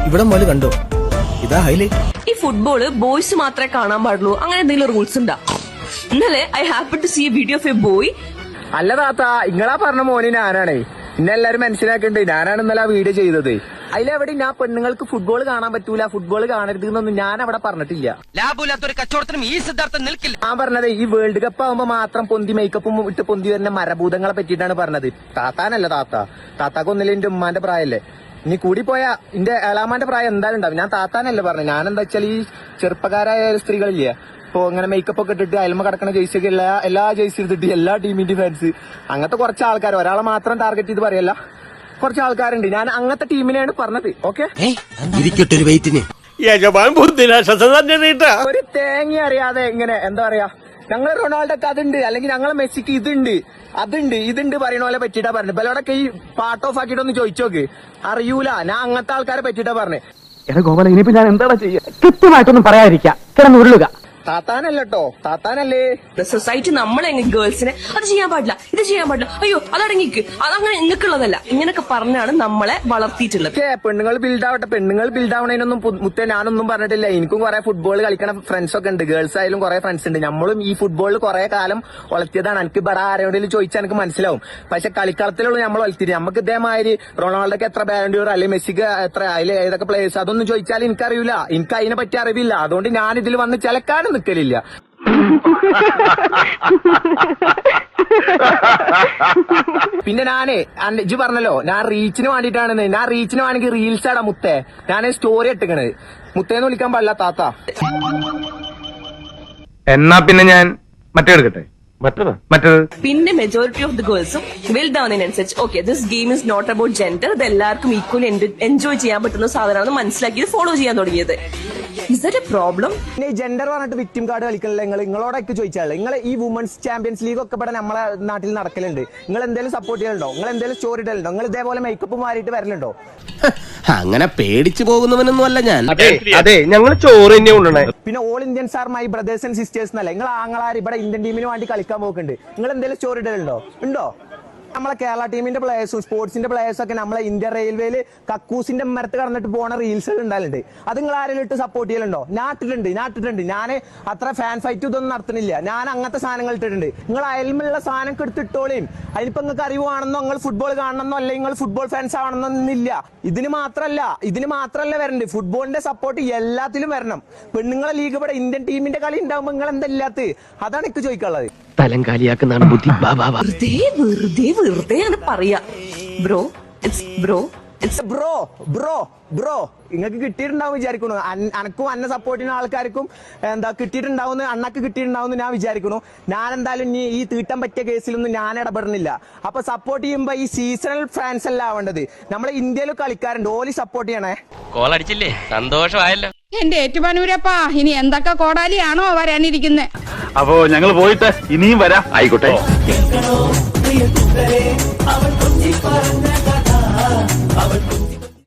ഇവിടെ മുതൽ കണ്ടോ, ഇതാ ഹൈലൈറ്റ്. ഈ ഫുട്ബോള് ബോയ്സ് മാത്രമേ കാണാൻ പാടുള്ളൂ, അങ്ങനെ എന്തെങ്കിലും റൂൾസ് ഉണ്ടാ? ഇന്നലെ I happen to see a video of a boy. അല്ല താത്ത, ഇങ്ങളാ പറഞ്ഞ മോന് ഞാനാണേ. ഇന്നെ എല്ലാരും മനസ്സിലാക്കണ്ടേ, ഞാനാണ് ഇന്നലെ ആ വീഡിയോ ചെയ്തത്. അതിലെവിടെ ഞാൻ പെണ്ണുങ്ങൾക്ക് ഫുട്ബോൾ കാണാൻ പറ്റൂല, ഫുട്ബോൾ കാണരുത് എന്നൊന്നും ഞാൻ അവിടെ പറഞ്ഞിട്ടില്ല. ലാഭമില്ലാത്തൊരു കച്ചവടത്തിനും ഈ സിദ്ധാർത്ഥം നിൽക്കില്ല. ഞാൻ പറഞ്ഞത് ഈ വേൾഡ് കപ്പ് ആകുമ്പോ മാത്രം പൊന്തി മേക്കപ്പും ഇട്ട് പൊന്തി വരുന്ന മരഭൂതങ്ങളെ പറ്റിയിട്ടാണ് പറഞ്ഞത്. താത്താനല്ല താത്താക്ക് ഒന്നില്ല എന്റെ ഉമ്മാന്റെ പ്രായല്ലേ. ഇനി കൂടി പോയാ എന്റെ ഏളാമാന്റെ പ്രായം എന്തായാലും ഉണ്ടാവും. ഞാൻ താത്താനല്ല പറഞ്ഞത്. ഞാനെന്താ വെച്ചാൽ ഈ ചെറുപ്പക്കാരായ സ്ത്രീകളില്ലേ, ഇപ്പൊ ഇങ്ങനെ മേക്കപ്പ് ഒക്കെ ഇട്ടിട്ട് അയൽമ കിടക്കുന്ന ജേഴ്സി ഒക്കെ എല്ലാ ജേഴ്സി എടുത്തിട്ട് എല്ലാ ടീമിന്റെ ഫാൻസ്, അങ്ങനത്തെ കുറച്ച് ആൾക്കാർ, ഒരാളെ മാത്രം ടാർഗറ്റ് ചെയ്ത് പറയല്ല, കുറച്ച് ആൾക്കാരുണ്ട്. ഞാൻ അങ്ങനത്തെ ടീമിനെയാണ് പറഞ്ഞത്. ഓക്കെ, ഒരു തേങ്ങ അറിയാതെ ഇങ്ങനെ എന്താ പറയാ, ഞങ്ങൾ റൊണാൾഡോക്ക് അതുണ്ട്, അല്ലെങ്കിൽ ഞങ്ങളെ മെസ്സിക്ക് ഇതുണ്ട് പറയണ പോലെ പറ്റിയിട്ടാ പറഞ്ഞു. ഇവരോടൊക്കെ ഈ പാർട്ട് ഓഫ് ആക്കിയിട്ടൊന്ന് ചോദിച്ചോക്ക്, അറിയൂല. ഞാൻ അങ്ങനത്തെ ആൾക്കാരെ പറ്റിയിട്ടാ പറഞ്ഞേ. എടാ ഗോപാല, ഇനിയിപ്പോ ഞാൻ എന്താ ചെയ്യാ? കൃത്യമായിട്ടൊന്നും പറയാതിരിക്കാം, കിടന്ന് ഉരുളുക. താത്താനല്ലോ, താത്താനല്ലേ. സൊസൈറ്റി നമ്മളെ ഗേൾസിനെ അത് ചെയ്യാൻ പാടില്ല, ഇത് ചെയ്യാൻ പാടില്ല, അയ്യോ അതടങ്ങിക്ക്, അതങ്ങനെ നിങ്ങൾക്കുള്ളതല്ല, ഇങ്ങനൊക്കെ പറഞ്ഞാണ് നമ്മളെ വളർത്തിയിട്ടുള്ളത്. പെണ്ണുങ്ങൾ ബിൽഡാവണതിനൊന്നും മുത്തേ ഞാനൊന്നും പറഞ്ഞിട്ടില്ല. എനിക്കും കുറെ ഫുട്ബോൾ കളിക്കണ ഫ്രണ്ട്സ് ഒക്കെ ഉണ്ട്, ഗേൾസ് ആയാലും കുറെ ഫ്രണ്ട്സ് ഉണ്ട്. നമ്മളും ഈ ഫുട്ബോളിൽ കുറെ കാലം വളർത്തിയതാണ്. എനിക്ക് ഇവിടെ ആരോടെങ്കിലും ചോദിച്ചാൽ എനിക്ക് മനസ്സിലാവും. പക്ഷെ കളിക്കളത്തിലുള്ള നമ്മൾ വളർത്തിയത്. നമുക്ക് ഇതേമാതിരി റൊണാൾഡോക്ക് എത്ര ബാലൻഡ്യൂർ അല്ലെങ്കിൽ മെസ്സിക്ക് എത്ര, അതിൽ ഏതൊക്കെ പ്ലേയേഴ്സ്, അതൊന്നും ചോദിച്ചാൽ എനിക്കറിയില്ല. എനിക്ക് അതിനെ പറ്റി അറിവില്ല. അതുകൊണ്ട് ഞാൻ ഇതിൽ വന്ന് ചിലക്കാനും നിൽക്കലില്ല. പിന്നെ ഞാനേ ഇജ്ജ് പറഞ്ഞല്ലോ ഞാൻ റീച്ചിന് വേണ്ടിട്ടാണെന്ന്. ഞാൻ റീച്ചിന് വേണമെങ്കിൽ റീൽസ് ആടാ മുത്തേ. ഞാൻ സ്റ്റോറി ഇട്ടിക്കണത്. മുത്തേന്ന് വിളിക്കാൻ പാടില്ല താത്ത. എന്നാ പിന്നെ ഞാൻ മറ്റേ എടുക്കട്ടെ, മറ്റേത്. പിന്നെ മെജോറിറ്റി ഓഫ് ദി ഗേൾസും വലുതാവുന്നതിനനുസരിച്ച് okay this game is not about gender, ഇത് എല്ലാവർക്കും ഈക്വലി എൻജോയ് ചെയ്യാൻ പറ്റുന്ന സാധനമാണെന്ന് മനസ്സിലാക്കി ഫോളോ ചെയ്യാൻ തുടങ്ങിയത്. Is that A problem? പിന്നെ ജെൻഡർ പറഞ്ഞിട്ട് വിക്ടിം കാർഡ് കളിക്കണില്ല. നിങ്ങളോടൊക്കെ ചോദിച്ചാൽ നിങ്ങൾ ഈ വുമൻസ് ചാമ്പ്യൻസ് ലീഗ് ഒക്കെ ഇവിടെ നമ്മളെ നാട്ടിൽ നടക്കലുണ്ട്. നിങ്ങൾ എന്തെങ്കിലും സപ്പോർട്ട് ചെയ്യലുണ്ടോ? നിങ്ങൾ എന്തെങ്കിലും സ്റ്റോറി ഇടലുണ്ടോ? നിങ്ങൾ ഇതേപോലെ മേക്കപ്പ് മാറിയിട്ട് വരലുണ്ടോ? അങ്ങനെ പേടിച്ചു പോകുന്നവനൊന്നും അല്ല ഞാൻ. അതെ, ഞങ്ങൾ ചോറ് തന്നെ കൊണ്ടുവന്നേ. പിന്നെ all Indians are my brothers and sisters എന്നല്ല. നിങ്ങൾ ആങ്ങളാർ ഇവിടെ ഇന്ത്യൻ ടീമിന് വേണ്ടി കളിക്കാൻ പോക്കുണ്ട്. നിങ്ങൾ എന്തെങ്കിലും സ്റ്റോറി ഇടലുണ്ടോ? ഉണ്ടോ? നമ്മളെ കേരള ടീമിന്റെ പ്ലേയേഴ്സും സ്പോർട്സിന്റെ പ്ലേയേഴ്സും ഒക്കെ നമ്മളെ ഇന്ത്യൻ റെയിൽവേയില് കക്കൂസിന്റെ മരത്ത് കടന്നിട്ട് പോണ റീൽസ് ഉണ്ടാലുണ്ട്. അത് നിങ്ങൾ ആരെങ്കിലും ഇട്ട് സപ്പോർട്ട് ചെയ്യലുണ്ടോ? ഞാട്ടിട്ടുണ്ട്. ഞാൻ അത്ര ഫാൻ ഫൈറ്റ് ഇതൊന്നും നടത്തുന്നില്ല. ഞാൻ അങ്ങനത്തെ സാധനങ്ങൾ ഇട്ടിട്ടുണ്ട്. നിങ്ങൾ അയൽമുള്ള സാധനം എടുത്തിട്ടോളേയും. അതിനിപ്പോ നിങ്ങൾക്ക് അറിവാണെന്നോ, നിങ്ങൾ ഫുട്ബോൾ കാണണമെന്നോ, അല്ലെങ്കിൽ നിങ്ങൾ ഫുട്ബോൾ ഫാൻസ് ആവണമെന്നൊന്നില്ല. ഇതിന് മാത്രല്ല വരണ്ട്. ഫുട്ബോളിന്റെ സപ്പോർട്ട് എല്ലാത്തിലും വരണം. പെണ്ണുങ്ങളെ ലീഗ് ഇവിടെ ഇന്ത്യൻ ടീമിന്റെ കളി ഉണ്ടാവുമ്പോ നിങ്ങൾ എന്താ ഇല്ലാത്ത? അതാണ് എനിക്ക് ചോദിക്കാനുള്ളത്. തലം കാലിയാക്കുന്നതാണ് ബുദ്ധി. വെറുതെ ആണ് പറയാ. ബ്രോ നിങ്ങൾക്ക് കിട്ടിയിട്ടുണ്ടാവും വിചാരിക്കണു. അനക്കും അന്നെ സപ്പോർട്ട് ചെയ്യുന്ന ആൾക്കാർക്കും എന്താ കിട്ടിയിട്ടുണ്ടാവുന്ന, അണ്ണക്ക് കിട്ടിയിട്ടുണ്ടാവും ഞാൻ വിചാരിക്കണു. ഞാൻ എന്തായാലും ഇനി ഈ തീട്ടാൻ പറ്റിയ കേസിലൊന്നും ഞാൻ ഇടപെടുന്നില്ല. അപ്പൊ സപ്പോർട്ട് ചെയ്യുമ്പോ ഈ സീസണൽ ഫാൻസ് അല്ല ആവേണ്ടത്. നമ്മളെ ഇന്ത്യയിൽ കളിക്കാരുണ്ട്, ഓലി സപ്പോർട്ട് ചെയ്യണേ. കോളടിച്ചില്ലേ, സന്തോഷമായല്ലോ. എന്റെ ഏറ്റുമാനൂരപ്പാ, ഇനി എന്തൊക്കെ കോടാലിയാണോ വരാനിരിക്കുന്നത്? അപ്പോ ഞങ്ങൾ പോയിട്ട് ഇനിയും വരാം. ആയിക്കോട്ടെ.